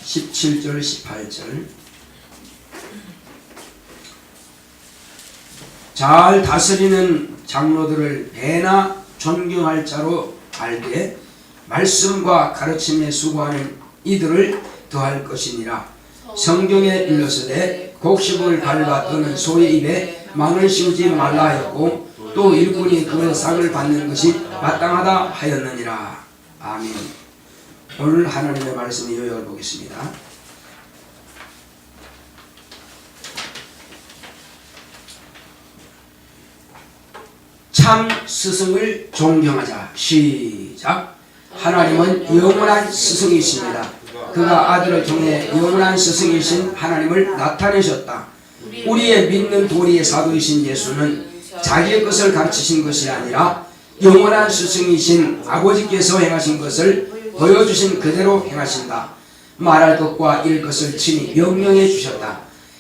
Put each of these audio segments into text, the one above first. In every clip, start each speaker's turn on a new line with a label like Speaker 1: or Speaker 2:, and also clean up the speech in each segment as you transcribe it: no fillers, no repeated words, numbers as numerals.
Speaker 1: 17절 18절 잘 다스리는 장로들을 배나 존경할 자로 알되 말씀과 가르침에 수고하는 이들을 더할 것이니라. 성경에 일러서되 곡식을 밟아 떠는 소의 입에 망을 씌우지 말라 하였고 또 일꾼이 그 상을 받는 것이 마땅하다 하였느니라. 아멘. 오늘 하나님의 말씀의 요약을 보겠습니다. 참 스승을 존경하자. 시작. 하나님은 영원한 스승이십니다. 그가 아들을 통해 영원한 스승이신 하나님을 나타내셨다. 우리의 믿는 도리의 사도이신 예수는 자기의 것을 가르치신 것이 아니라 영원한 스승이신 아버지께서 행하신 것을 보여주신 그대로 행하신다. 말할 것과 이를 것을 친히 명령해 주셨다.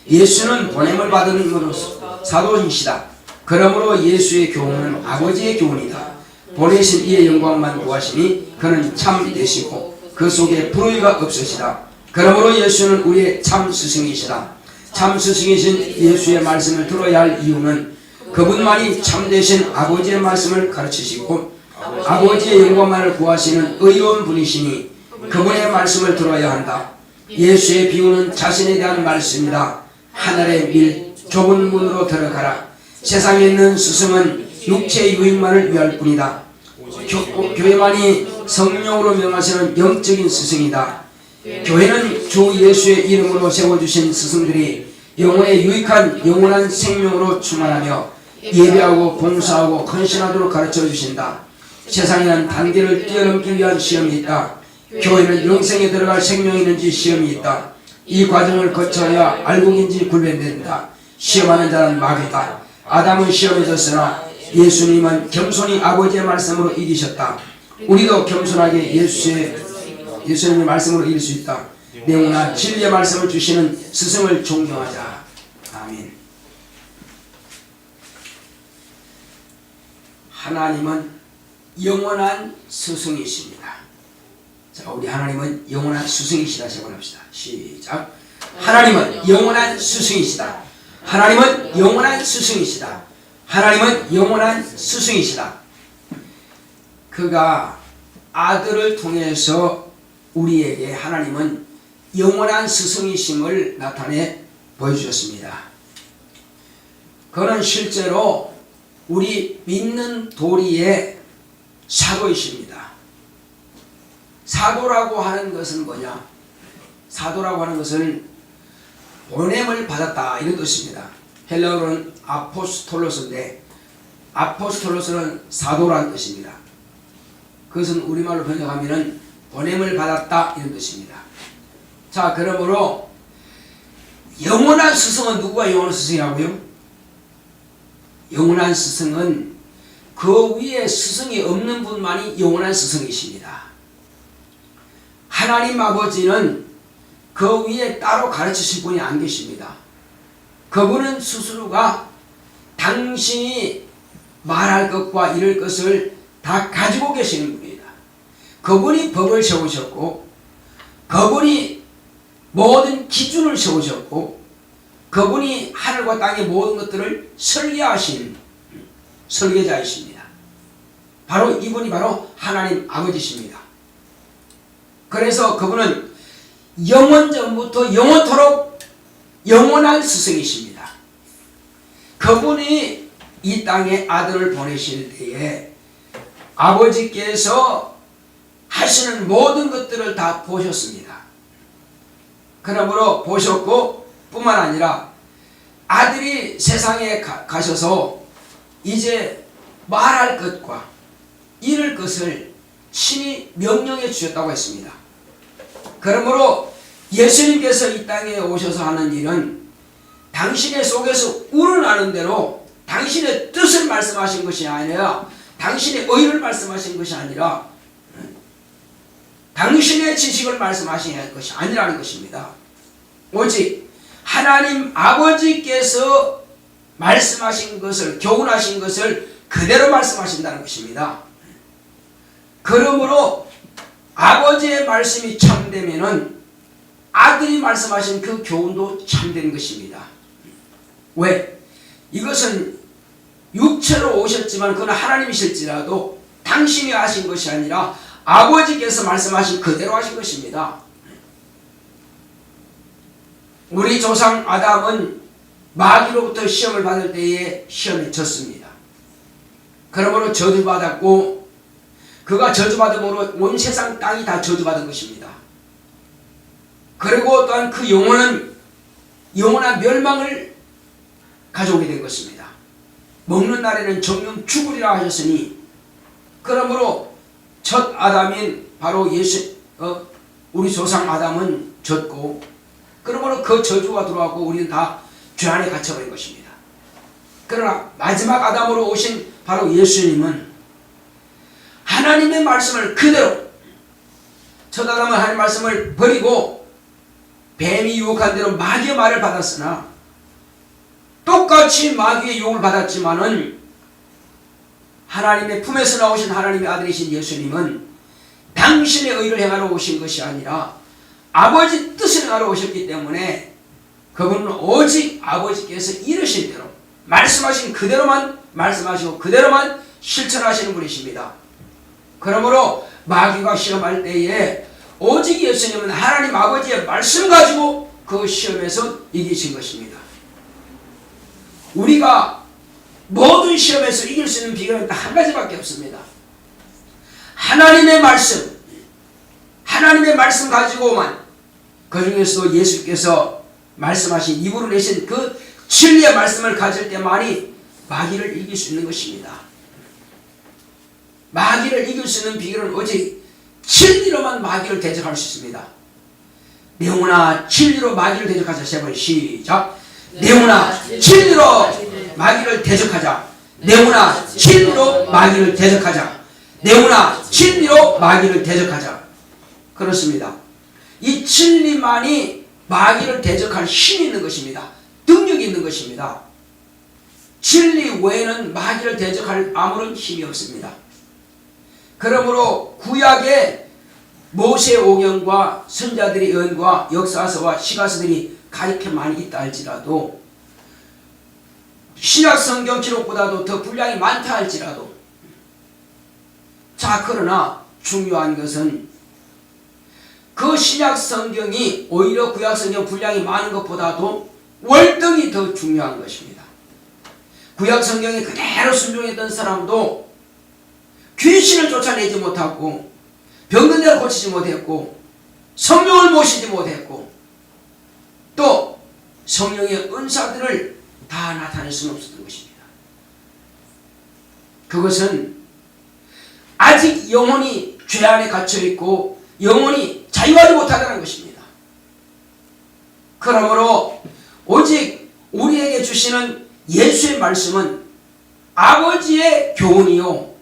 Speaker 1: 예수는 보냄을 받은 으로서 사도이시다. 그러므로 예수의 교훈은 아버지의 교훈이다. 보내신 이의 영광만 구하시니 그는 참 되시고 그 속에 불의가 없으시다. 그러므로 예수는 우리의 참 스승이시다. 참 스승이신 예수의 말씀을 들어야 할 이유는 그분만이 참되신 아버지의 말씀을 가르치시고 아버지의 영광만을 구하시는 의로운 분이시니 그분의 말씀을 들어야 한다. 예수의 비유는 자신에 대한 말씀이다. 하늘의 밀 좁은 문으로 들어가라. 세상에 있는 스승은 육체의 유익만을 위할 뿐이다. 교회만이 성령으로 명하시는 영적인 스승이다. 교회는 주 예수의 이름으로 세워주신 스승들이 영혼에 유익한 영원한 생명으로 충만하며 예배하고 봉사하고 헌신하도록 가르쳐주신다. 세상에는 단계를 뛰어넘기 위한 시험이 있다. 교회는 영생에 들어갈 생명이 있는지 시험이 있다. 이 과정을 거쳐야 알곡인지 구별된다. 시험하는 자는 마귀다. 아담은 시험해졌으나 예수님은 겸손히 아버지의 말씀으로 이기셨다. 우리도 겸손하게 예수님의 말씀으로 이길 수 있다. 명훈한 진리의 말씀을 주시는 스승을 존경하자. 아멘. 하나님은 영원한 스승이십니다. 자, 우리 하나님은 영원한 스승이시다. 제공합시다. 시작. 하나님은 영원한 스승이시다. 하나님은 영원한 스승이시다. 하나님은 영원한 스승이시다. 그가 아들을 통해서 우리에게 하나님은 영원한 스승이심을 나타내 보여주셨습니다. 그는 실제로 우리 믿는 도리의 사도이십니다. 사도라고 하는 것은 뭐냐? 사도라고 하는 것은 보냄을 받았다 이런 뜻입니다. 헬라어로는 아포스톨로스인데 아포스톨로스는 사도라는 뜻입니다. 그것은 우리말로 번역하면 보냄을 받았다 이런 뜻입니다. 자, 그러므로 영원한 스승은 누구가 영원한 스승이라고요? 영원한 스승은 그 위에 스승이 없는 분만이 영원한 스승이십니다. 하나님 아버지는 그 위에 따로 가르치실 분이 안 계십니다. 그분은 스스로가 당신이 말할 것과 이럴 것을 다 가지고 계시는 분이다. 그분이 법을 세우셨고 그분이 모든 기준을 세우셨고 그분이 하늘과 땅의 모든 것들을 설계하신 설계자이십니다. 바로 이분이 바로 하나님 아버지십니다. 그래서 그분은 영원전부터 영원토록 영원한 스승이십니다. 그분이 이 땅에 아들을 보내실 때에 아버지께서 하시는 모든 것들을 다 보셨습니다. 그러므로 보셨고 뿐만 아니라 아들이 세상에 가셔서 이제 말할 것과 이럴 것을 친히 명령해 주셨다고 했습니다. 그러므로 예수님께서 이 땅에 오셔서 하는 일은 당신의 속에서 우러나는 대로 당신의 뜻을 말씀하신 것이 아니라 당신의 의를 말씀하신 것이 아니라 당신의 지식을 말씀하신 것이 아니라는 것입니다. 오직 하나님 아버지께서 말씀하신 것을 교훈하신 것을 그대로 말씀하신다는 것입니다. 그러므로 아버지의 말씀이 참되면은 아들이 말씀하신 그 교훈도 참된 것입니다. 왜? 이것은 육체로 오셨지만 그는 하나님이실지라도 당신이 하신 것이 아니라 아버지께서 말씀하신 그대로 하신 것입니다. 우리 조상 아담은 마귀로부터 시험을 받을 때에 시험에 졌습니다. 그러므로 저주받았고 그가 저주받음으로 온 세상 땅이 다 저주받은 것입니다. 그리고 또한 그 영혼은 영원한 멸망을 가져오게 된 것입니다. 먹는 날에는 정령 죽으리라 하셨으니 그러므로 첫 아담인 바로 우리 조상 아담은 졌고 그러므로 그 저주가 들어왔고 우리는 다 죄 안에 갇혀버린 것입니다. 그러나 마지막 아담으로 오신 바로 예수님은 하나님의 말씀을 그대로 첫 아담은 하나님의 말씀을 버리고 뱀이 유혹한 대로 마귀의 말을 받았으나 똑같이 마귀의 유혹을 받았지만은 하나님의 품에서 나오신 하나님의 아들이신 예수님은 당신의 의를 행하러 오신 것이 아니라 아버지 뜻을 행하러 오셨기 때문에 그분은 오직 아버지께서 이르신 대로 말씀하신 그대로만 말씀하시고 그대로만 실천하시는 분이십니다. 그러므로 마귀가 시험할 때에 오직 예수님은 하나님 아버지의 말씀 가지고 그 시험에서 이기신 것입니다. 우리가 모든 시험에서 이길 수 있는 비결은 한 가지밖에 없습니다. 하나님의 말씀 가지고만 그 중에서도 예수께서 말씀하신 입으로 내신 그 진리의 말씀을 가질 때만이 마귀를 이길 수 있는 것입니다. 마귀를 이길 수 있는 비결은 오직 진리로만 마귀를 대적할 수 있습니다. 내 영혼아 진리로 마귀를 대적하자. 세 번 시작. 내 영혼아 진리로 마귀를 대적하자. 내 영혼아 진리로 마귀를 대적하자. 내 영혼아 진리로 마귀를 대적하자. 그렇습니다. 이 진리만이 마귀를 대적할 힘이 있는 것입니다. 능력이 있는 것입니다. 진리 외에는 마귀를 대적할 아무런 힘이 없습니다. 그러므로 구약의 모세 오경과 선자들의 예언과 역사서와 시가서들이 가리켜 많이 있다 할지라도 신약 성경 기록보다도 더 분량이 많다 할지라도 자 그러나 중요한 것은 그 신약 성경이 오히려 구약 성경 분량이 많은 것보다도 월등히 더 중요한 것입니다. 구약 성경에 그대로 순종했던 사람도 귀신을 쫓아내지 못하고 병든 데를 고치지 못했고 성령을 모시지 못했고 또 성령의 은사들을 다 나타낼 수는 없었던 것입니다. 그것은 아직 영혼이 죄 안에 갇혀있고 영혼이 자유하지 못하다는 것입니다. 그러므로 오직 우리에게 주시는 예수의 말씀은 아버지의 교훈이요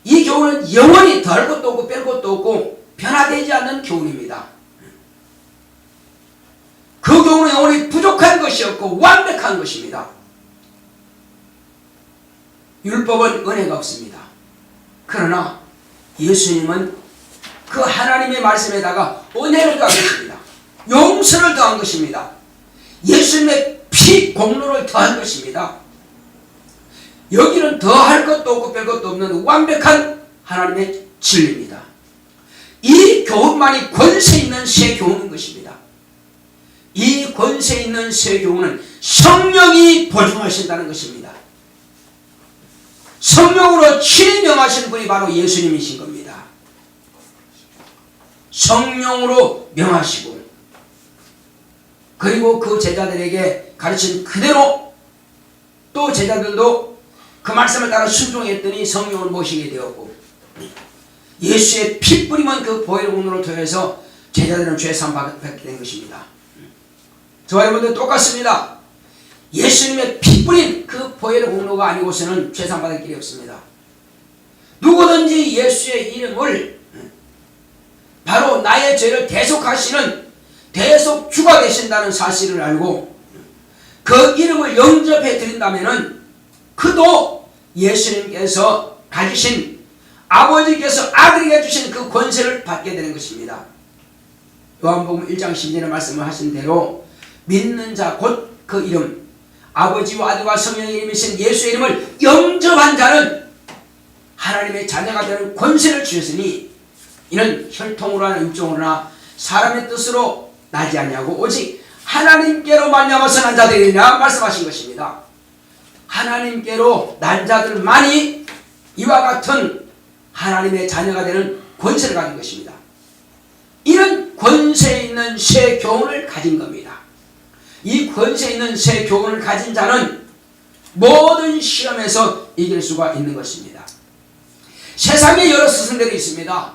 Speaker 1: 이 교훈은 영원히 더할 것도 없고 뺄 것도 없고 변화되지 않는 교훈입니다. 그 교훈은 영원히 부족한 것이 없고 완벽한 것입니다. 율법은 은혜가 없습니다. 그러나 예수님은 그 하나님의 말씀에다가 은혜를 더한 것입니다. 용서를 더한 것입니다. 예수님의 피 공로를 더한 것입니다. 여기는 더할 것도 없고 뺄 것도 없는 완벽한 하나님의 진리입니다. 이 교훈만이 권세 있는 새 교훈인 것입니다. 이 권세 있는 새 교훈은 성령이 보증하신다는 것입니다. 성령으로 친히 명하신 분이 바로 예수님이신 겁니다. 성령으로 명하시고 그리고 그 제자들에게 가르친 그대로 또 제자들도 그 말씀을 따라 순종했더니 성령을 모시게 되었고 예수의 피 뿌림은 그 보혈 공로를 통해서 제자들은 죄 사함 받게 된 것입니다. 저와 여러분들 똑같습니다. 예수님의 피 뿌린 그 보혈 공로가 아니고서는 죄 사함 받을 길이 없습니다. 누구든지 예수의 이름을 바로 나의 죄를 대속하시는 대속주가 되신다는 사실을 알고 그 이름을 영접해 드린다면은 그도 예수님께서 가지신 아버지께서 아들에게 주신 그 권세를 받게 되는 것입니다. 요한복음 1장 12절에 말씀을 하신 대로 믿는 자 곧 그 이름 아버지와 아들과 성령의 이름이신 예수의 이름을 영접한 자는 하나님의 자녀가 되는 권세를 주셨으니 이는 혈통으로나 육종으로나 사람의 뜻으로 나지 아니하고 오직 하나님께로 말미암아서 난 자들이라 말씀하신 것입니다. 하나님께로 난 자들만이 이와 같은 하나님의 자녀가 되는 권세를 가진 것입니다. 이런 권세 있는 새 교훈을 가진 겁니다. 이 권세 있는 새 교훈을 가진 자는 모든 시험에서 이길 수가 있는 것입니다. 세상에 여러 스승들이 있습니다.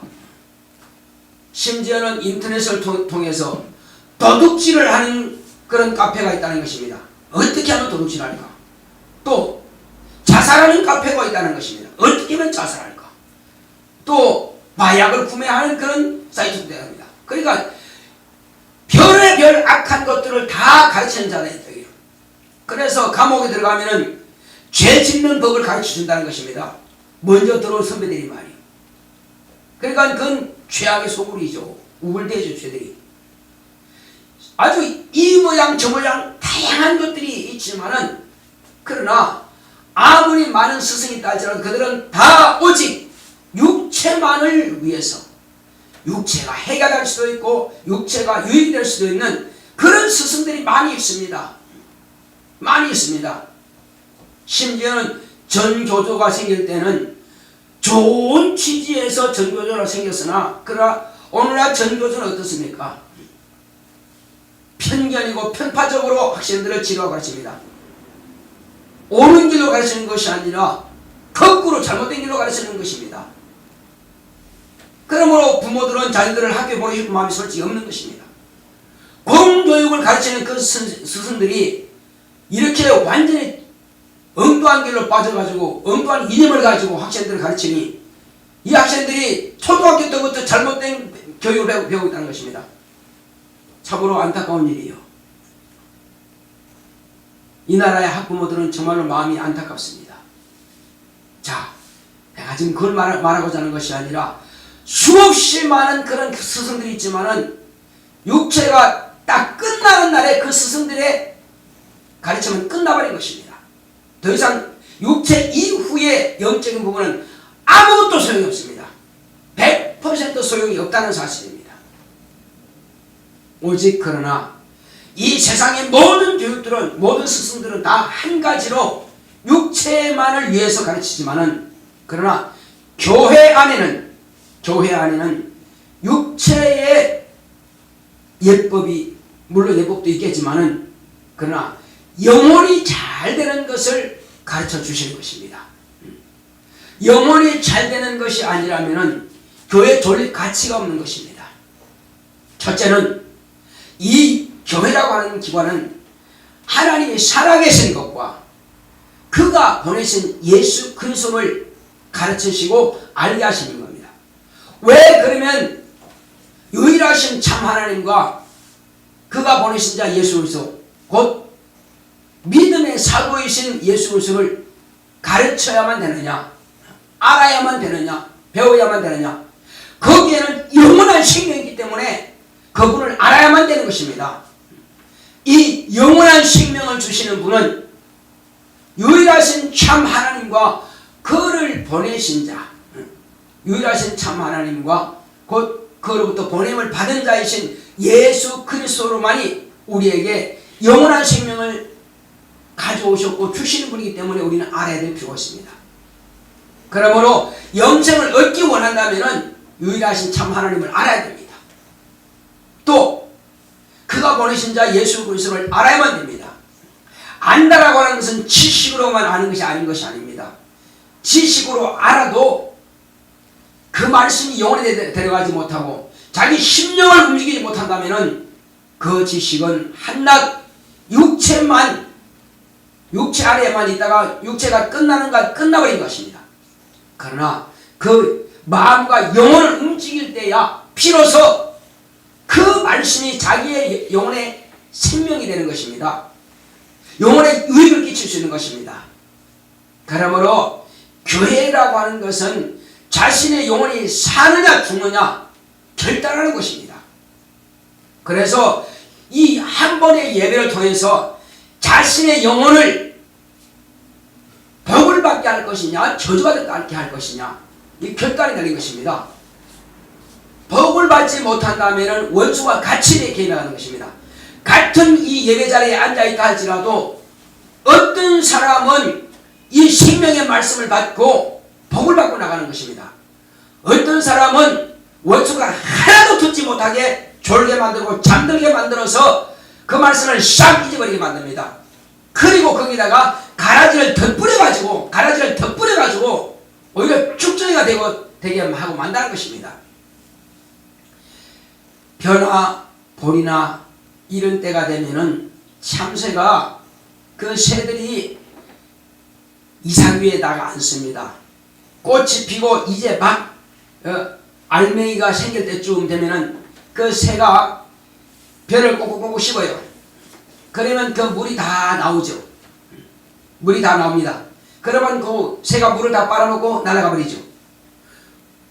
Speaker 1: 심지어는 인터넷을 통해서 도둑질을 하는 그런 카페가 있다는 것입니다. 어떻게 하면 도둑질을 할까? 또 자살하는 카페가 있다는 것입니다. 어떻게 하면 자살할까? 또 마약을 구매하는 그런 사이트도 됩니다. 그러니까 별의별 악한 것들을 다 가르치는 자들이 있다. 그래서 감옥에 들어가면은 죄 짓는 법을 가르쳐 준다는 것입니다. 먼저 들어온 선배들이 말이에요. 그러니까 그건 죄악의 소굴이죠. 우물대죠, 죄들이. 아주 이 모양 저 모양 다양한 것들이 있지만은 그러나 아무리 많은 스승이 있다 할지라도 그들은 다 오직 육체만을 위해서 육체가 해가 될 수도 있고 육체가 유익이 될 수도 있는 그런 스승들이 많이 있습니다. 많이 있습니다. 심지어는 전교조가 생길 때는 좋은 취지에서 전교조가 생겼으나 그러나 오늘날 전교조는 어떻습니까? 편견이고 편파적으로 학생들을 지도하고 가르칩니다. 옳은 길로 가르치는 것이 아니라 거꾸로 잘못된 길로 가르치는 것입니다. 그러므로 부모들은 자녀들을 학교에 보내고 싶은 마음이 솔직히 없는 것입니다. 공교육을 가르치는 그 스승들이 이렇게 완전히 엉뚱한 길로 빠져가지고 엉뚱한 이념을 가지고 학생들을 가르치니 이 학생들이 초등학교 때부터 잘못된 교육을 배우고 있다는 것입니다. 참으로 안타까운 일이에요. 이 나라의 학부모들은 정말로 마음이 안타깝습니다. 자, 내가 지금 그걸 말하고자 하는 것이 아니라 수없이 많은 그런 스승들이 있지만은 육체가 딱 끝나는 날에 그 스승들의 가르침은 끝나버린 것입니다. 더 이상 육체 이후의 영적인 부분은 아무것도 소용이 없습니다. 100% 소용이 없다는 사실입니다. 오직 그러나 이 세상의 모든 교육들은 모든 스승들은 다 한 가지로 육체만을 위해서 가르치지만은 그러나 교회 안에는 육체의 예법이 물론 예법도 있겠지만은 그러나 영혼이 잘 되는 것을 가르쳐 주시는 것입니다. 영혼이 잘 되는 것이 아니라면은 교회 존립 가치가 없는 것입니다. 첫째는 이 교회라고 하는 기관은 하나님이 살아계신 것과 그가 보내신 예수 그리스도를 가르치시고 알게 하시는 겁니다. 왜 그러면 유일하신 참 하나님과 그가 보내신 자 예수 그리스도 곧 믿음의 사도이신 예수 그리스도를 가르쳐야만 되느냐, 알아야만 되느냐, 배워야만 되느냐? 거기에는 영원한 생명이 있기 때문에 그분을 알아야만 되는 것입니다. 이 영원한 생명을 주시는 분은 유일하신 참 하나님과 그를 보내신 자, 유일하신 참 하나님과 곧 그로부터 보냄을 받은 자이신 예수 그리스도로만이 우리에게 영원한 생명을 가져오셨고 주시는 분이기 때문에 우리는 알아야 될 필요가 있습니다. 그러므로 영생을 얻기 원한다면 유일하신 참 하나님을 알아야 됩니다. 또 그가 보내신 자 예수 그리스도를 알아야만 됩니다. 안다라고 하는 것은 지식으로만 아는 것이 아닌 것이 아닙니다. 지식으로 알아도 그 말씀이 영혼에 데려가지 못하고 자기 심령을 움직이지 못한다면 그 지식은 한낱 육체 아래에만 있다가 육체가 끝나버린 것입니다. 그러나 그 마음과 영혼을 움직일 때야 비로소 그 말씀이 자기의 영혼의 생명이 되는 것입니다. 영혼에 유익을 끼칠 수 있는 것입니다. 그러므로 교회라고 하는 것은 자신의 영혼이 사느냐 죽느냐 결단하는 것입니다. 그래서 이 한 번의 예배를 통해서 자신의 영혼을 복을 받게 할 것이냐 저주받게 할 것이냐 이 결단이 내린 것입니다. 복을 받지 못한다면 원수와 같이 개입하는 것입니다. 같은 이 예배 자리에 앉아있다 할지라도 어떤 사람은 이 생명의 말씀을 받고 복을 받고 나가는 것입니다. 어떤 사람은 원수가 하나도 듣지 못하게 졸게 만들고 잠들게 만들어서 그 말씀을 싹 잊어버리게 만듭니다. 그리고 거기다가 가라지를 덧뿌려가지고 오히려 축전이가 되게 하고 만다는 것입니다. 벼나 볼이나 이런 때가 되면은 참새가 그 새들이 이삭 위에다가 앉습니다. 꽃이 피고 이제 막 알맹이가 생길 때쯤 되면은 그 새가 벼를 꼭꼭꼭 씹어요. 그러면 그 물이 다 나오죠. 물이 다 나옵니다. 그러면 그 새가 물을 다 빨아먹고 날아가 버리죠.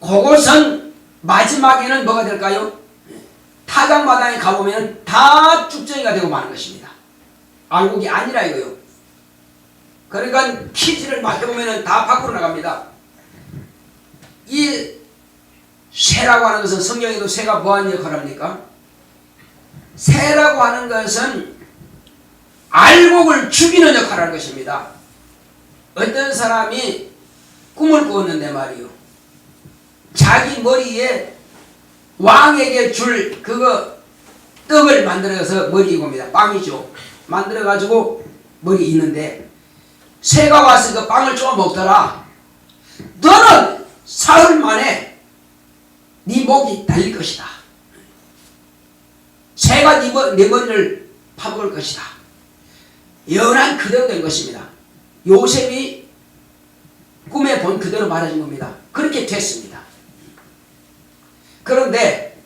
Speaker 1: 그것은 마지막에는 뭐가 될까요? 타작마당에 가보면 다 쭉정이가 되고 마는 것입니다. 알곡이 아니라 이거요. 그러니까 퀴즈를 막 해보면 다 밖으로 나갑니다. 이 새라고 하는 것은 성경에도 새가 뭐하는 역할을 합니까? 새라고 하는 것은 알곡을 죽이는 역할을 하는 것입니다. 어떤 사람이 꿈을 꾸었는데 말이요. 자기 머리에 왕에게 줄 그거 떡을 만들어서 머리에 옵니다. 빵이죠. 만들어가지고 머리에 있는데 새가 와서 그 빵을 좀 먹더라. 너는 사흘 만에 네 목이 달릴 것이다. 새가 네 머리를 파먹을 것이다. 연한 그대로 된 것입니다. 요셉이 꿈에 본 그대로 말해준 겁니다. 그렇게 됐습니다. 그런데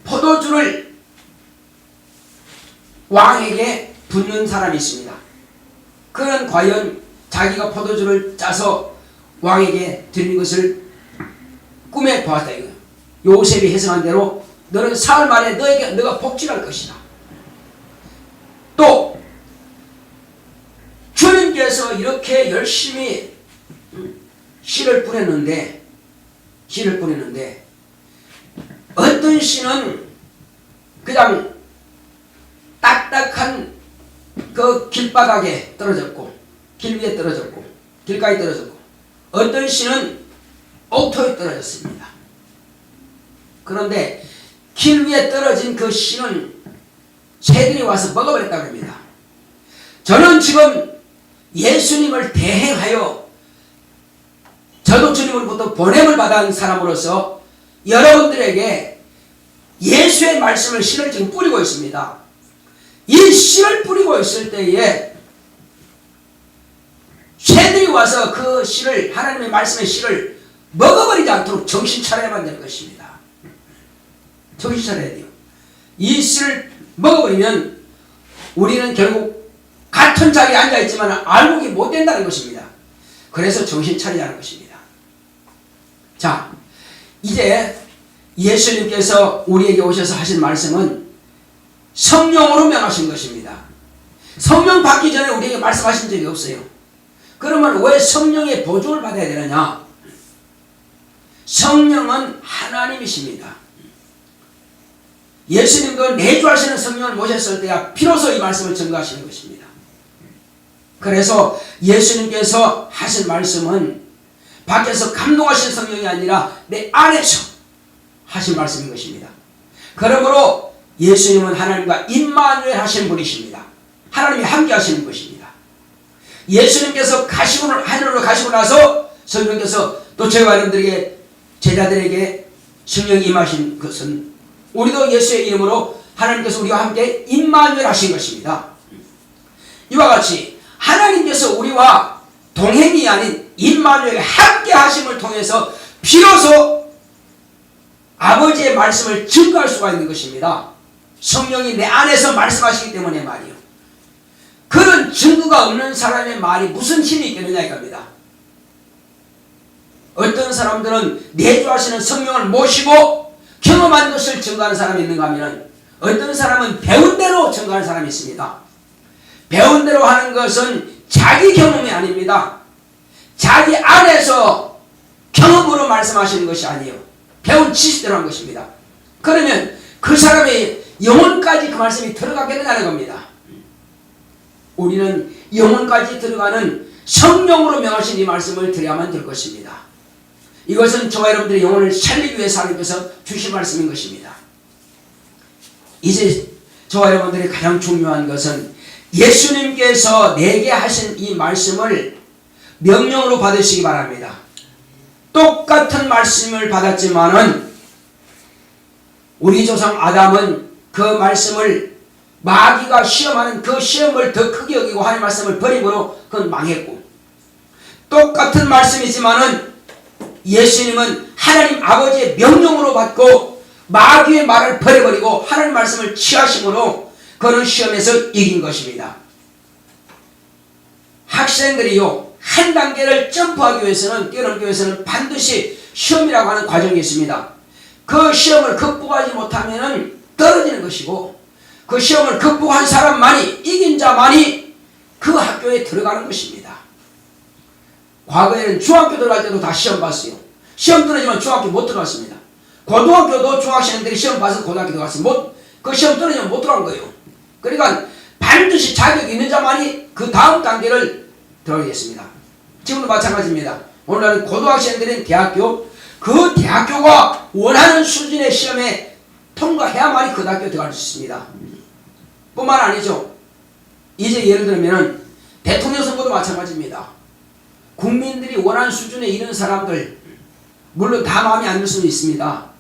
Speaker 1: 포도주를 왕에게 붓는 사람이 있습니다. 그는 과연 자기가 포도주를 짜서 왕에게 드리는 것을 꿈에 보았다 이거예요. 요셉이 해석한 대로 너는 사흘 만에 너가 복직할 것이다. 또 주님께서 이렇게 열심히 씨를 뿌렸는데 어떤 씨는 그냥 딱딱한 그 길바닥에 떨어졌고 길 위에 떨어졌고 길가에 떨어졌고 어떤 씨는 옥토에 떨어졌습니다. 그런데 길 위에 떨어진 그 씨는 새들이 와서 먹어버렸다고 합니다. 저는 지금 예수님을 대행하여 저도 주님으로부터 보냄을 받은 사람으로서 여러분들에게 예수의 말씀을 씨를 지금 뿌리고 있습니다. 이 씨를 뿌리고 있을 때에 새들이 와서 그 씨를 하나님의 말씀의 씨를 먹어버리지 않도록 정신 차려야만 될 것입니다. 정신 차려야 돼요. 이 씨를 먹어버리면 우리는 결국 같은 자리에 앉아있지만 알곡이 못 된다는 것입니다. 그래서 정신 차리자는 것입니다. 자, 이제 예수님께서 우리에게 오셔서 하신 말씀은 성령으로 명하신 것입니다. 성령 받기 전에 우리에게 말씀하신 적이 없어요. 그러면 왜 성령의 보조를 받아야 되느냐? 성령은 하나님이십니다. 예수님도 내주하시는 성령을 모셨을 때야 비로소 이 말씀을 증거하시는 것입니다. 그래서 예수님께서 하신 말씀은 밖에서 감동하신 성령이 아니라 내 안에서 하신 말씀인 것입니다. 그러므로 예수님은 하나님과 임마누엘 하신 분이십니다. 하나님이 함께 하시는 것입니다. 예수님께서 하늘로 가시고 나서 성령께서 또 저희와 여러분들에게 제자들에게 성령이 임하신 것은 우리도 예수의 이름으로 하나님께서 우리와 함께 임마누엘 하신 것입니다. 이와 같이 하나님께서 우리와 동행이 아닌 임마누엘 함께 하심을 통해서 비로소 아버지의 말씀을 증거할 수가 있는 것입니다. 성령이 내 안에서 말씀하시기 때문에 말이요. 그런 증거가 없는 사람의 말이 무슨 힘이 있겠느냐 이겁니다. 어떤 사람들은 내주하시는 성령을 모시고 경험한 것을 증거하는 사람이 있는가 하면 어떤 사람은 배운 대로 증거하는 사람이 있습니다. 배운 대로 하는 것은 자기 경험이 아닙니다. 자기 안에서 경험으로 말씀하시는 것이 아니에요. 배운 지식대로 한 것입니다. 그러면 그 사람의 영혼까지 그 말씀이 들어가겠느냐는 겁니다. 우리는 영혼까지 들어가는 성령으로 명하신 이 말씀을 드려야만 될 것입니다. 이것은 저와 여러분들의 영혼을 살리기 위해서 하나님께서 주신 말씀인 것입니다. 이제 저와 여러분들이 가장 중요한 것은 예수님께서 내게 하신 이 말씀을 명령으로 받으시기 바랍니다. 똑같은 말씀을 받았지만은 우리 조상 아담은 그 말씀을 마귀가 시험하는 그 시험을 더 크게 여기고 하나님 말씀을 버림으로 그건 망했고, 똑같은 말씀이지만은 예수님은 하나님 아버지의 명령으로 받고 마귀의 말을 버려버리고 하나님 말씀을 취하심으로 그는 시험에서 이긴 것입니다. 학생들이요, 한 단계를 점프하기 위해서는, 뛰어넘기 위해서는 반드시 시험이라고 하는 과정이 있습니다. 그 시험을 극복하지 못하면 떨어지는 것이고, 그 시험을 극복한 사람만이, 이긴 자만이 그 학교에 들어가는 것입니다. 과거에는 중학교 들어갈 때도 다 시험 봤어요. 시험 떨어지면 중학교 못 들어갔습니다. 고등학교도 중학생들이 시험 봐서 고등학교 들어갔어요. 그 시험 떨어지면 못 들어간 거예요. 그러니까 반드시 자격이 있는 자만이 그 다음 단계를 들어가겠습니다. 지금도 마찬가지입니다. 오늘날은 고등학생들은 대학교, 그 대학교가 원하는 수준의 시험에 통과해야만이 그 대학교에 들어갈 수 있습니다. 뿐만 아니죠. 이제 예를 들면 대통령 선거도 마찬가지입니다. 국민들이 원하는 수준에 이른 사람들, 물론 다 마음에 안 들 수는 있습니다.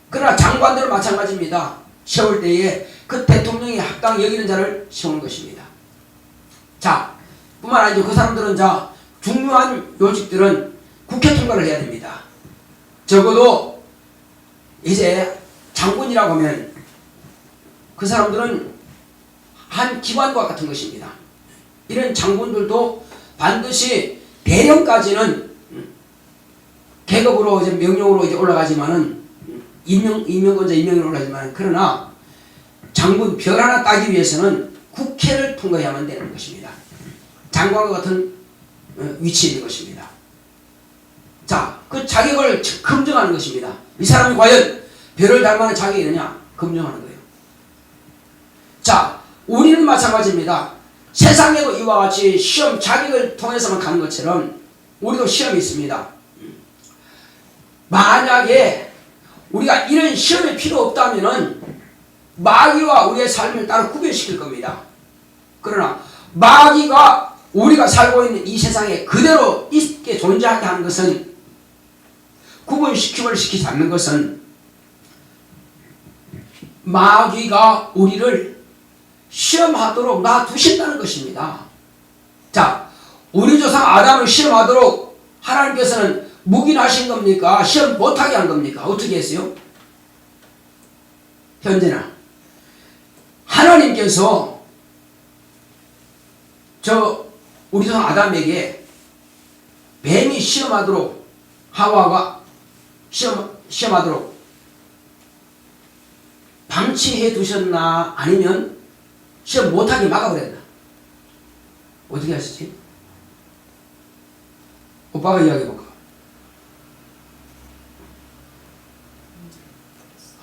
Speaker 1: 그러나 장관들은 마찬가지입니다. 세울 때에 그 대통령이 합당 여기는 자를 세우는 것입니다. 자, 뿐만 아니죠. 그 사람들은 자, 중요한 요직들은 국회 통과를 해야 됩니다. 적어도 이제 장군이라고 하면 그 사람들은 한 기관과 같은 것입니다. 이런 장군들도 반드시 대령까지는 계급으로 이제 명령으로 이제 올라가지만은 임명권자 임명으로 올라가지만, 그러나 장군 별 하나 따기 위해서는 국회를 통과해야만 되는 것입니다. 장관과 같은 위치에 있는 것입니다. 자, 그 자격을 검증하는 것입니다. 이 사람이 과연 별을 닮아는 자격이 있느냐 검증하는 거예요. 자, 우리는 마찬가지입니다. 세상에도 이와 같이 시험 자격을 통해서만 가는 것처럼 우리도 시험이 있습니다. 만약에 우리가 이런 시험이 필요 없다면은 마귀와 우리의 삶을 따로 구별시킬 겁니다. 그러나 마귀가 우리가 살고 있는 이 세상에 그대로 있게 존재하게 하는 것은, 구분시킴을 시키지 않는 것은 마귀가 우리를 시험하도록 놔두신다는 것입니다. 자, 우리 조상 아담을 시험하도록 하나님께서는 묵인하신 겁니까? 시험 못하게 한 겁니까? 어떻게 했어요? 현재나 하나님께서 우리 조상 아담에게 뱀이 시험하도록, 하와가 시험하도록 방치해 두셨나, 아니면 시험 못하게 막아버렸나? 어떻게 하시지? 오빠가 이야기해볼까?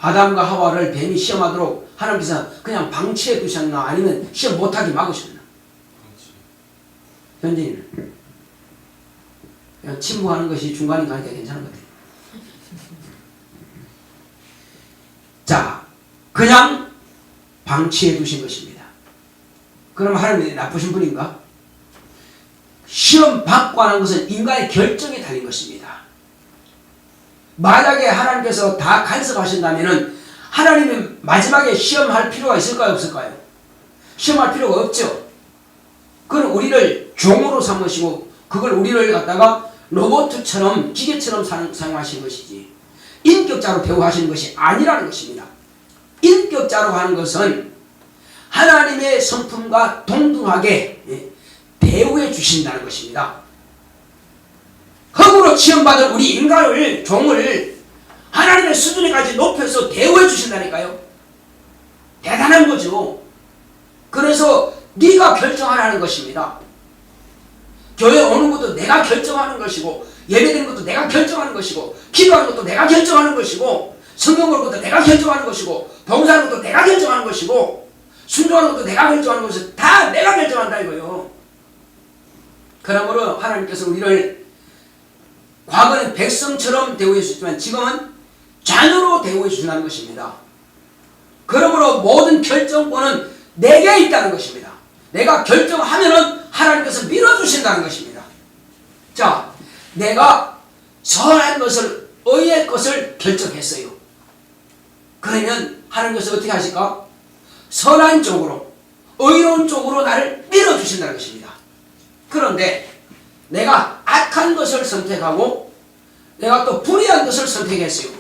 Speaker 1: 아담과 하와를 뱀이 시험하도록 하나님께서 그냥 방치해 두셨나, 아니면 시험 못하게 막으셨나? 현재는 그냥 침묵하는 것이 중간인 가니까 괜찮은 것 같아요. 자, 그냥 방치해 두신 것입니다. 그럼 하나님이 나쁘신 분인가? 시험 받고 하는 것은 인간의 결정에 달린 것입니다. 만약에 하나님께서 다 간섭하신다면 하나님이 마지막에 시험할 필요가 있을까요, 없을까요? 시험할 필요가 없죠. 그건 우리를 종으로 삼으시고 그걸 우리를 갖다가 로봇처럼, 기계처럼 사용하신 것이지 인격자로 대우하시는 것이 아니라는 것입니다. 인격자로 하는 것은 하나님의 성품과 동등하게 대우해 주신다는 것입니다. 흙으로 지음받은 우리 인간을, 종을 하나님의 수준에까지 높여서 대우해 주신다니까요. 대단한 거죠. 그래서 네가 결정하라는 것입니다. 교회 오는 것도 내가 결정하는 것이고, 예배드리는 것도 내가 결정하는 것이고, 기도하는 것도 내가 결정하는 것이고, 성경 보는 것도 내가 결정하는 것이고, 봉사하는 것도 내가 결정하는 것이고, 순종하는 것도 내가 결정하는 것이고, 다 내가 결정한다 이거요. 그러므로 하나님께서 우리를 과거는 백성처럼 대우해 주셨지만 지금은 자녀로 대우해 주신다는 것입니다. 그러므로 모든 결정권은 내게 있다는 것입니다. 내가 결정하면은 하나님께서 밀어주신다는 것입니다. 자, 내가 선한 것을, 의의 것을 결정했어요. 그러면 하나님께서 어떻게 하실까? 선한 쪽으로, 의로운 쪽으로 나를 밀어주신다는 것입니다. 그런데 내가 악한 것을 선택하고 내가 또 불의한 것을 선택했어요.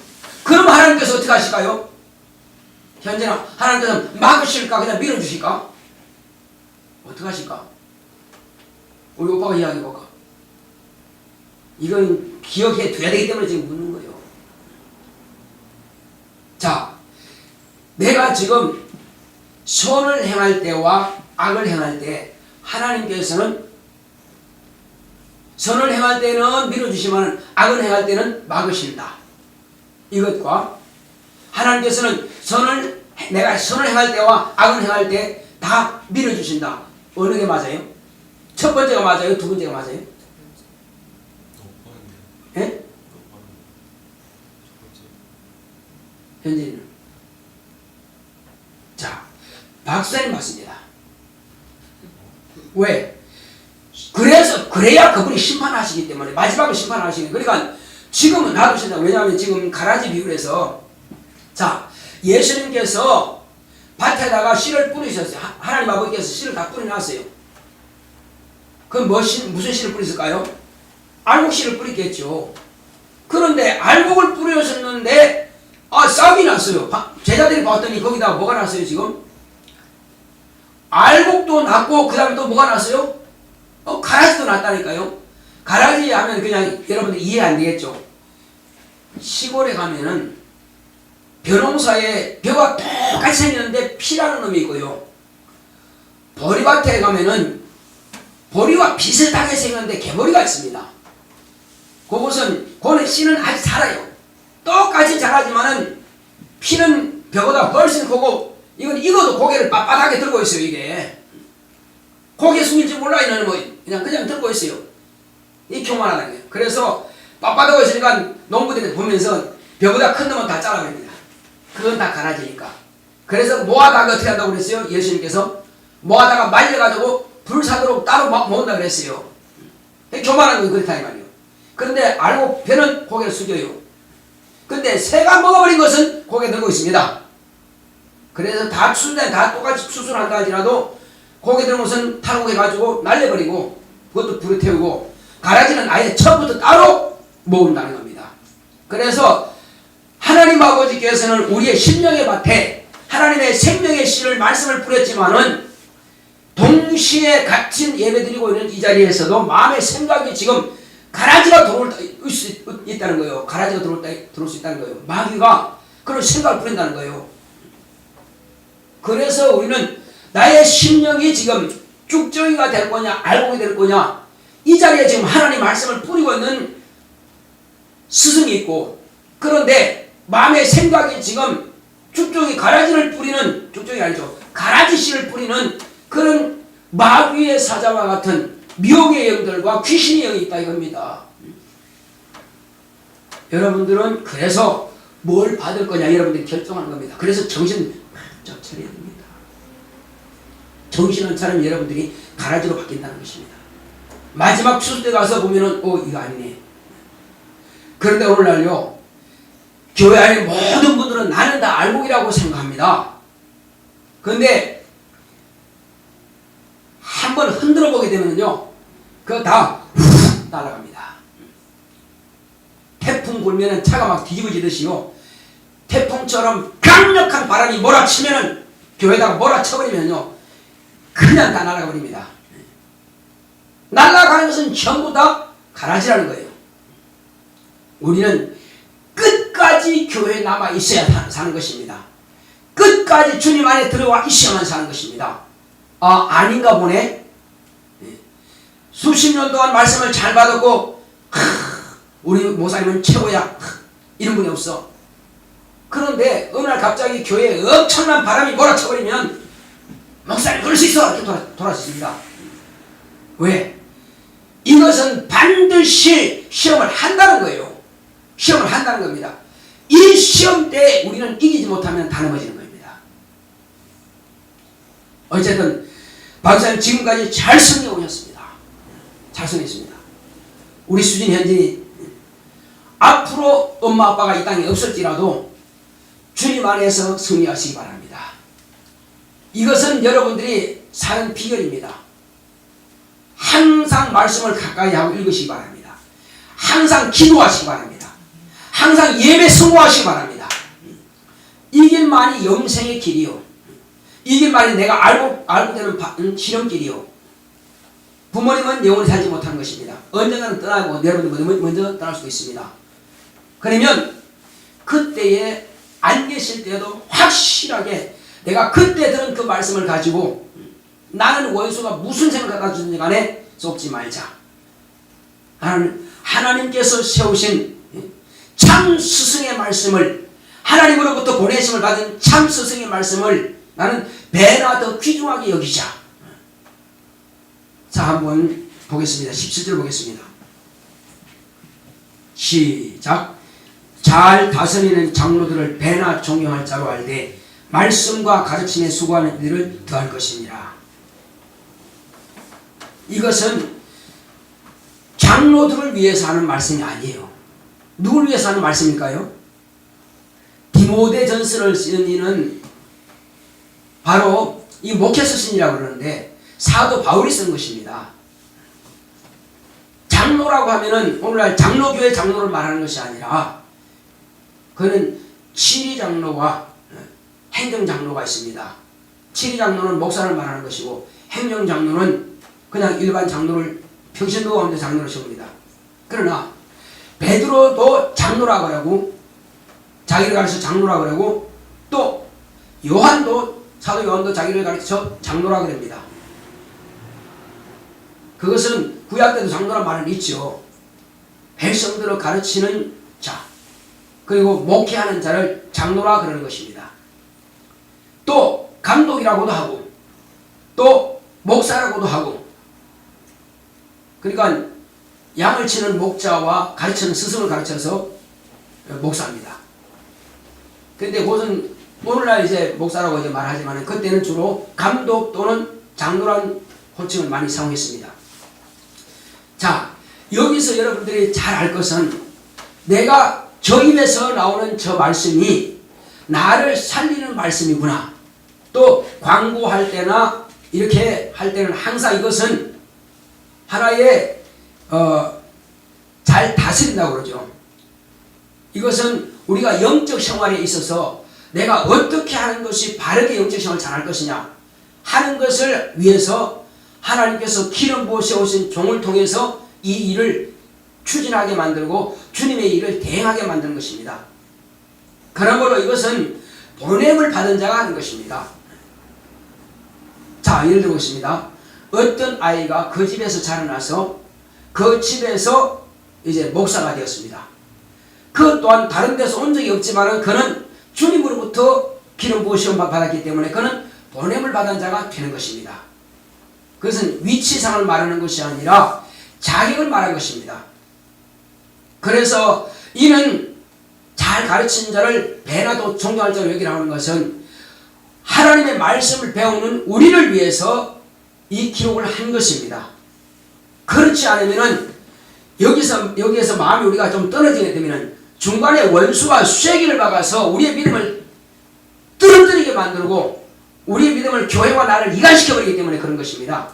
Speaker 1: 그럼 하나님께서 어떻게 하실까요? 현재는 하나님께서 막으실까? 그냥 밀어주실까? 어떻게 하실까? 우리 오빠가 이야기해볼까? 이건 기억해 둬야 되기 때문에 지금 묻는 거예요. 자, 내가 지금 선을 행할 때와 악을 행할 때 하나님께서는 선을 행할 때는 밀어주시면 악을 행할 때는 막으신다. 이것과 하나님께서는 내가 선을 행할 때와 악을 행할 때 다 밀어주신다. 어느 게 맞아요? 첫 번째가 맞아요? 두 번째가 맞아요? 예? 현재는 자, 박사님 맞습니다. 왜? 그래야 그분이 심판하시기 때문에, 마지막에 심판하시기 때문에. 그러니까 지금은 놔두신다. 왜냐하면 지금 가라지 비유에서, 자, 예수님께서 밭에다가 씨를 뿌리셨어요. 하나님 아버지께서 씨를 다 뿌려놨어요. 그럼 무슨 씨를 뿌리셨을까요? 알곡 씨를 뿌리겠죠. 그런데 알곡을 뿌리셨는데 싹이 났어요. 제자들이 봤더니 거기다가 뭐가 났어요 지금? 알곡도 났고 그 다음에 또 뭐가 났어요? 가라지도 났다니까요. 가라지 하면 그냥 여러분들 이해 안 되겠죠. 시골에 가면은 벼농사에 벼가 똑같이 생겼는데 피라는 놈이 있고요. 보리밭에 가면은 보리와 비슷하게 생겼는데 개보리가 있습니다. 그것은 씨는 아직 자라요. 똑같이 자라지만은 피는 벼보다 훨씬 크고, 이건 익어도 고개를 빳빳하게 들고 있어요. 이게 고개 숙일지 몰라. 이는 뭐 그냥 들고 있어요. 이 교만하다는 거예요. 그래서 빳빳하고 있으니까 농부들이 보면서 벼보다 큰 놈은 다 잘라버립니다. 그건 다 가라지니까. 그래서 모아다가 어떻게 한다고 그랬어요? 예수님께서 모아다가 말려가지고 불사도록 따로 모은다 그랬어요. 교만한 건 그렇다 이 말이에요. 그런데 알고 벼는 고개를 숙여요. 근데 새가 먹어버린 것은 고개 들고 있습니다. 그래서 다 똑같이 수술한다 할지라도 고개 들은 것은 탈곡해가지고 날려버리고 그것도 불에 태우고, 가라지는 아예 처음부터 따로 모은다는 겁니다. 그래서 하나님 아버지께서는 우리의 심령의 밭에 하나님의 생명의 씨를 말씀을 뿌렸지만은 동시에 같은 예배드리고 있는 이 자리에서도 마음의 생각이 지금 가라지가 들어올 수 있다는 거예요. 가라지가 들어올 수 있다는 거예요. 마귀가 그런 생각을 뿌린다는 거예요. 그래서 우리는 나의 심령이 지금 쭉정이가 될 거냐 알곡이 될 거냐, 이 자리에 지금 하나님 말씀을 뿌리고 있는 스승이 있고, 그런데 마음의 생각이 지금 쭉정이 가라지를 뿌리는, 쭉정이 아니죠, 가라지 씨를 뿌리는 그런 마귀의 사자와 같은 미혹의 영들과 귀신의 영이 있다 이겁니다. 여러분들은 그래서 뭘 받을 거냐 여러분들이 결정하는 겁니다. 그래서 정신 바짝 차려야 됩니다. 정신을 차리면 여러분들이 가라지로 바뀐다는 것입니다. 마지막 추수 때 가서 보면은 이거 아니네. 그런데 오늘날요, 교회 안에 모든 분들은 나는 다 알곡이라고 생각합니다. 그런데 한번 흔들어 보게 되면요, 그거 다 훅 날아갑니다. 태풍 불면은 차가 막 뒤집어지듯이요, 태풍처럼 강력한 바람이 몰아치면은, 교회에다가 몰아쳐버리면요 그냥 다 날아가 버립니다. 날아가는 것은 전부 다 가라지라는 거예요. 우리는 끝까지 교회에 남아 있어야 사는 것입니다. 끝까지 주님 안에 들어와 있어야만 사는 것입니다. 아닌가 보네. 수십 년 동안 말씀을 잘 받았고 우리 목사님은 최고야 이런 분이 없어. 그런데 어느 날 갑자기 교회에 엄청난 바람이 몰아쳐버리면 목사님 그럴 수 있어 이렇게 돌아섰습니다. 왜? 이것은 반드시 시험을 한다는 거예요. 시험을 한다는 겁니다. 이 시험 때 우리는 이기지 못하면 다 넘어지는 겁니다. 어쨌든 박사님 지금까지 잘 승리해 오셨습니다. 잘 승리했습니다. 우리 수진 현진이 앞으로 엄마 아빠가 이 땅에 없을지라도 주님 안에서 승리하시기 바랍니다. 이것은 여러분들이 사는 비결입니다. 항상 말씀을 가까이 하고 읽으시기 바랍니다. 항상 기도하시기 바랍니다. 항상 예배 성공하시기 바랍니다. 이 길만이 영생의 길이요. 이 길만이 내가 알고 되는 실현길이요. 부모님은 영원히 살지 못하는 것입니다. 언젠가는 떠나고 여러분들 먼저 떠날 수도 있습니다. 그러면 그때에 안 계실 때도 확실하게 내가 그때 들은 그 말씀을 가지고 나는 원수가 무슨 생각을 갖다 주든지 간에 속지 말자. 하나님께서 세우신 참 스승의 말씀을, 하나님으로부터 보내심을 받은 참 스승의 말씀을 나는 배나 더 귀중하게 여기자. 자, 한번 보겠습니다. 17절 보겠습니다. 시작. 잘 다스리는 장로들을 배나 존경할 자로 알되 말씀과 가르침에 수고하는 이들을 더할 것이니라. 이것은 장로들을 위해서 하는 말씀이 아니에요. 누굴 위해서 하는 말씀일까요? 디모데전서를 쓰는 이는 바로 이 목회서신이라고 그러는데 사도 바울이 쓴 것입니다. 장로라고 하면은 오늘날 장로교회 장로를 말하는 것이 아니라 그는 치리장로와 행정장로가 있습니다. 치리장로는 목사를 말하는 것이고 행정장로는 그냥 일반 장로를 평신도 가운데 장로를 세웁니다. 그러나 베드로도 장로라고 하고 자기를 가르쳐 장로라고 하고 또 요한도 사도 요한도 자기를 가르쳐 장로라고 합니다. 그것은 구약 때도 장로란 말은 있죠. 백성들을 가르치는 자 그리고 목회하는 자를 장로라 그러는 것입니다. 또 감독이라고도 하고 또 목사라고도 하고 그러니까 양을 치는 목자와 가르치는 스승을 가르쳐서 목사입니다. 그런데 그것은 오늘날 이제 목사라고 이제 말하지만 그때는 주로 감독 또는 장로란 호칭을 많이 사용했습니다. 자, 여기서 여러분들이 잘 알 것은 내가 저 입에서 나오는 저 말씀이 나를 살리는 말씀이구나. 또 광고할 때나 이렇게 할 때는 항상 이것은 하나의 잘 다스린다고 그러죠. 이것은 우리가 영적 생활에 있어서 내가 어떻게 하는 것이 바르게 영적 생활을 잘할 것이냐 하는 것을 위해서 하나님께서 기름 부어 세우신 종을 통해서 이 일을 추진하게 만들고 주님의 일을 대행하게 만드는 것입니다. 그러므로 이것은 보냄을 받은 자가 하는 것입니다. 자, 예를 들어보겠습니다. 어떤 아이가 그 집에서 자라나서 그 집에서 이제 목사가 되었습니다. 그 또한 다른 데서 온 적이 없지만 그는 주님으로부터 기름 부으심을 받았기 때문에 그는 보냄을 받은 자가 되는 것입니다. 그것은 위치상을 말하는 것이 아니라 자격을 말하는 것입니다. 그래서 이는 잘 가르치는 자를 배나도 존경할 자로 여기라고 하는 것은 하나님의 말씀을 배우는 우리를 위해서 이 기록을 한 것입니다. 그렇지 않으면은 여기에서 마음이 우리가 좀 떨어지게 되면은 중간에 원수와 쐐기를 박아서 우리의 믿음을 떨어뜨리게 만들고 우리의 믿음을 교회와 나를 이간시켜버리기 때문에 그런 것입니다.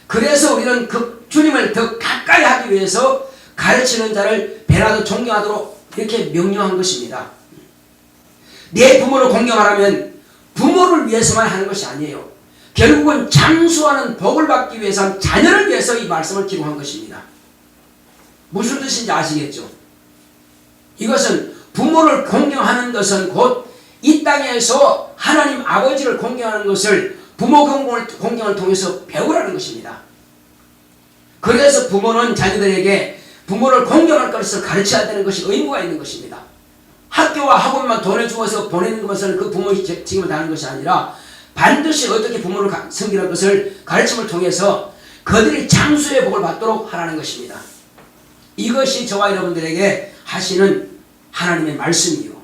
Speaker 1: 그래서 우리는 그 주님을 더 가까이 하기 위해서 가르치는 자를 배나도 존경하도록 이렇게 명령한 것입니다. 내 부모를 공경하라면 부모를 위해서만 하는 것이 아니에요. 결국은 장수하는 복을 받기 위해서 자녀를 위해서 이 말씀을 기록한 것입니다. 무슨 뜻인지 아시겠죠? 이것은 부모를 공경하는 것은 곧 이 땅에서 하나님 아버지를 공경하는 것을 부모 공경을 통해서 배우라는 것입니다. 그래서 부모는 자녀들에게 부모를 공경할 것을 가르쳐야 되는 것이 의무가 있는 것입니다. 학교와 학원만 돈을 주어서 보내는 것은 그 부모의 책임을 다하는 것이 아니라 반드시 어떻게 부모를 섬기는 것을 가르침을 통해서 그들이 장수의 복을 받도록 하라는 것입니다. 이것이 저와 여러분들에게 하시는 하나님의 말씀이요.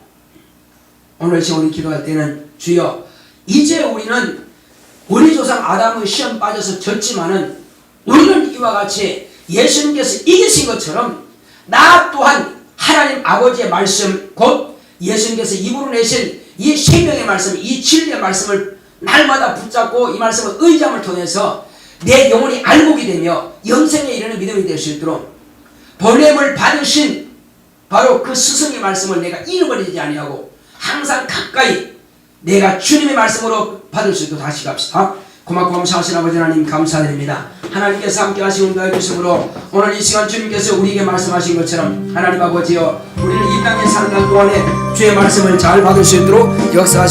Speaker 1: 오늘 우리 기도할 때는 주여 이제 우리는 우리 조상 아담의 시험 빠져서 졌지만은 우리는 이와 같이 예수님께서 이기신 것처럼 나 또한 하나님 아버지의 말씀 곧 예수님께서 입으로 내신 이 생명의 말씀 이 진리의 말씀을 날마다 붙잡고 이 말씀을 의지함을 통해서 내 영혼이 알고게 되며 영생에 이르는 믿음이 될 수 있도록 보냄을 받으신 바로 그 스승의 말씀을 내가 잃어버리지 아니하고 항상 가까이 내가 주님의 말씀으로 받을 수 있도록 다시 갑시다. 고맙고 감사하신 아버지 하나님 감사드립니다. 하나님께서 함께 하시고 인도해 주심으로 오늘 이 시간 주님께서 우리에게 말씀하신 것처럼 하나님 아버지여 우리는 이 땅에 사는 날 동안에 주의 말씀을 잘 받을 수 있도록 역사하시고